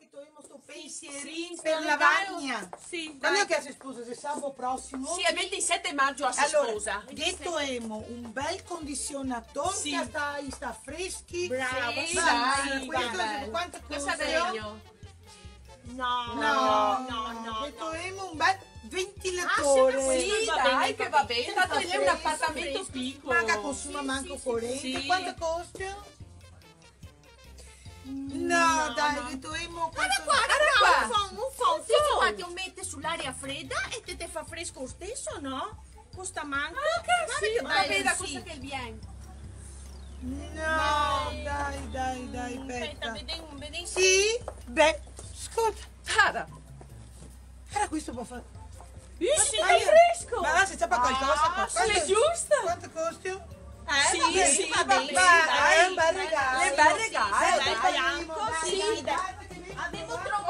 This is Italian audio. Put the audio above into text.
troviamo sto pensierino Sì, per la Vagna. Sì, Quando è che si sposa? Se sabato prossimo? sì, il 27 maggio si Allora, sposa. troviamo un bel condizionatore Sì. che sta freschi. Brava, Sì, dai, Questo bello. quanto Cosa costa? legno? No. E troviamo un bel ventilatore. Sì, dai, che va bene. Tanto è un appartamento piccolo. Manca consuma manco corrente. sì. Quanto costa? No, dai, che troviamo quanto... Guarda, un phon. Sì, qua ti mette sull'aria fredda e te fa fresco lo stesso, no? Costa manco. Sì, Guarda va bene, la sì. cosa che viene. No, dai, Aspetta, aspetta. vedi. Sì? Beh, ascolta. Cara. Era questo può fare... Sì, è fresco. Ma se c'è qualcosa... sì, è giusto. Quanto costa? Sì, va bene, sì, va va bene, bene. È un bel regalo. È un bel regalo. Dai, Dai, Anco, dai, sì. dai, Avevo trovato